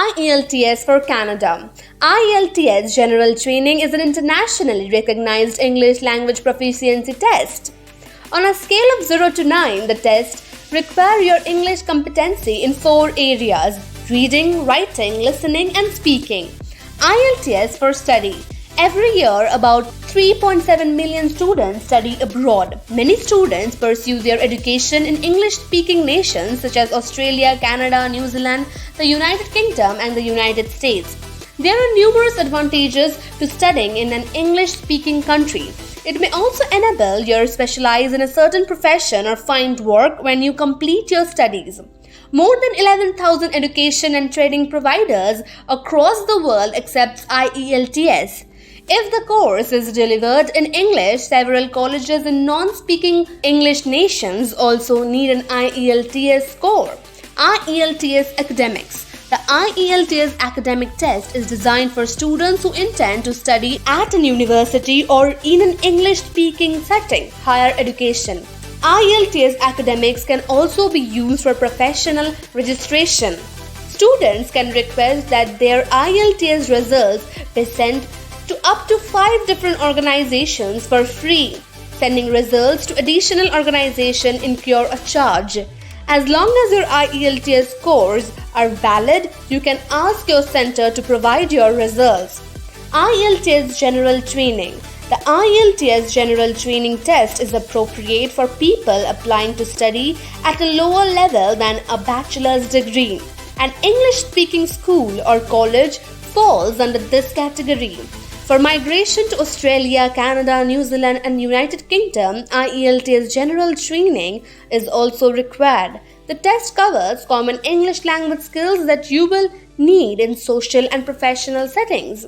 IELTS for Canada. IELTS General Training is an internationally recognized English language proficiency test. On a scale of 0 to 9, the test requires your English competency in 4 areas: reading, writing, listening, and speaking. IELTS for study. Every year, about 3.7 million students study abroad. Many students pursue their education in English-speaking nations such as Australia, Canada, New Zealand, the United Kingdom, and the United States. There are numerous advantages to studying in an English-speaking country. It may also enable you to specialize in a certain profession or find work when you complete your studies. More than 11,000 education and training providers across the world accept IELTS. If the course is delivered in English, several colleges in non-speaking English nations also need an IELTS score. IELTS Academics. The IELTS academic test is designed for students who intend to study at an university or in an English-speaking setting, higher education. IELTS academics can also be used for professional registration. Students can request that their IELTS results be sent to up to 5 different organizations for free. Sending results to additional organizations incur a charge. As long as your IELTS scores are valid, you can ask your center to provide your results. IELTS General Training. The IELTS General Training test is appropriate for people applying to study at a lower level than a bachelor's degree. An English-speaking school or college falls under this category. For migration to Australia, Canada, New Zealand, and United Kingdom, IELTS General Training is also required. The test covers common English language skills that you will need in social and professional settings.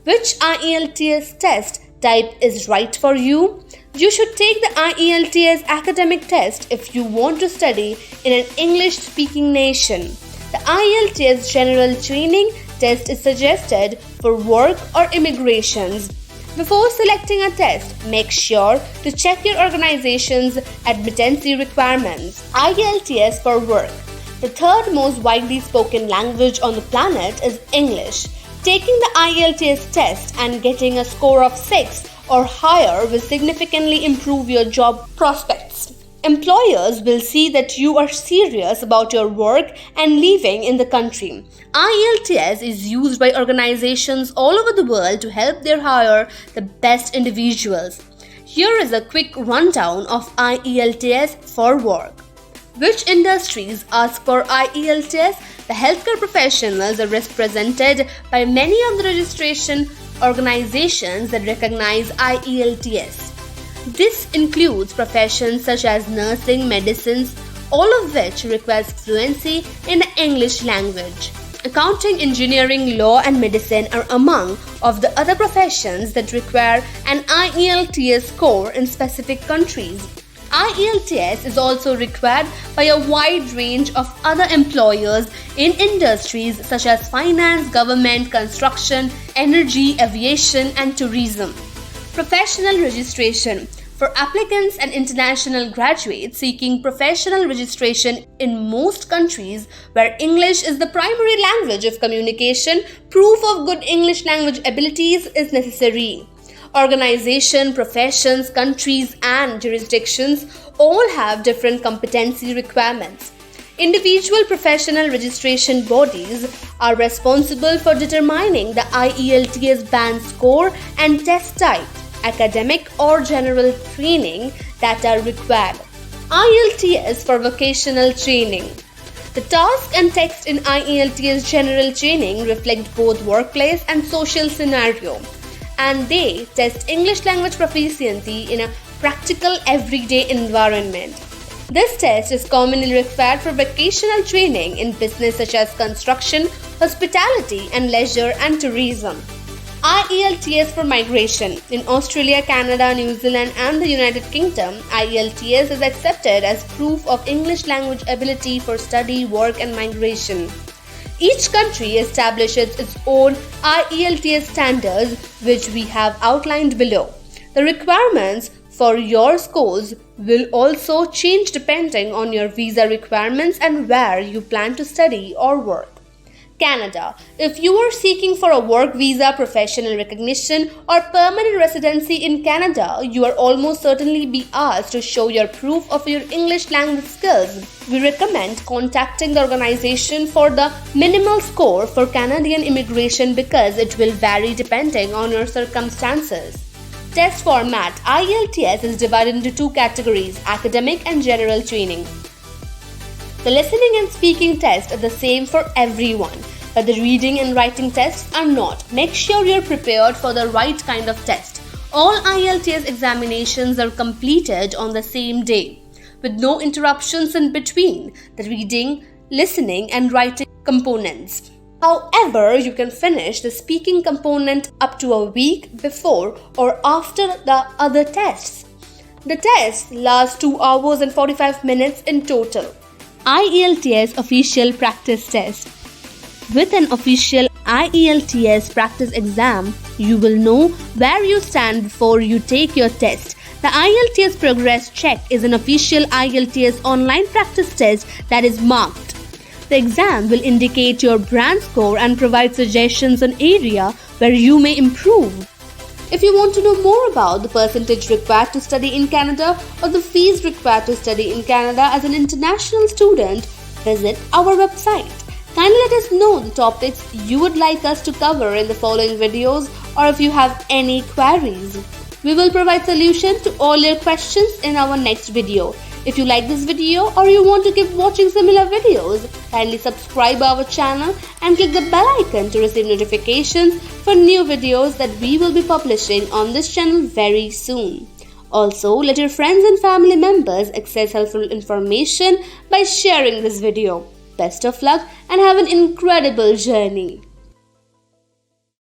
Which IELTS test type is right for you? You should take the IELTS academic test if you want to study in an English-speaking nation. The IELTS General Training test is suggested for work or immigrations. Before selecting a test, make sure to check your organization's admittancy requirements. IELTS for work. The third most widely spoken language on the planet is English. Taking the IELTS test and getting a score of 6 or higher will significantly improve your job prospects. Employers will see that you are serious about your work and living in the country. IELTS is used by organizations all over the world to help them hire the best individuals. Here is a quick rundown of IELTS for work. Which industries ask for IELTS? The healthcare professionals are represented by many of the registration organizations that recognize IELTS. This includes professions such as nursing, medicine, all of which requires fluency in the English language. Accounting, engineering, law, and medicine are among of the other professions that require an IELTS score in specific countries. IELTS is also required by a wide range of other employers in industries such as finance, government, construction, energy, aviation, and tourism. Professional registration. For applicants and international graduates seeking professional registration in most countries where English is the primary language of communication, proof of good English language abilities is necessary. Organization, professions, countries, and jurisdictions all have different competency requirements. Individual professional registration bodies are responsible for determining the IELTS band score and test type, academic or general training that are required. IELTS for vocational training. The task and text in IELTS general training reflect both workplace and social scenario, and they test English language proficiency in a practical everyday environment. This test is commonly required for vocational training in business such as construction, hospitality, and leisure and tourism. IELTS for migration. In Australia, Canada, New Zealand, and the United Kingdom, IELTS is accepted as proof of English language ability for study, work, and migration. Each country establishes its own IELTS standards, which we have outlined below. The requirements for your scores will also change depending on your visa requirements and where you plan to study or work. Canada. If you are seeking for a work visa, professional recognition, or permanent residency in Canada, you are almost certainly be asked to show your proof of your English language skills. We recommend contacting the organization for the minimal score for Canadian immigration because it will vary depending on your circumstances. Test format: IELTS is divided into two categories, academic and general training. The listening and speaking tests are the same for everyone, but the reading and writing tests are not. Make sure you're prepared for the right kind of test. All IELTS examinations are completed on the same day, with no interruptions in between the reading, listening, and writing components. However, you can finish the speaking component up to a week before or after the other tests. The tests last 2 hours and 45 minutes in total. IELTS official practice test. With an official IELTS practice exam, you will know where you stand before you take your test. The IELTS Progress Check is an official IELTS online practice test that is marked. The exam will indicate your brand score and provide suggestions on area where you may improve. If you want to know more about the percentage required to study in Canada or the fees required to study in Canada as an international student, visit our website. Kindly let us know the topics you would like us to cover in the following videos, or if you have any queries. We will provide solutions to all your questions in our next video. If you like this video or you want to keep watching similar videos, kindly subscribe our channel and click the bell icon to receive notifications for new videos that we will be publishing on this channel very soon. Also, let your friends and family members access helpful information by sharing this video. Best of luck and have an incredible journey.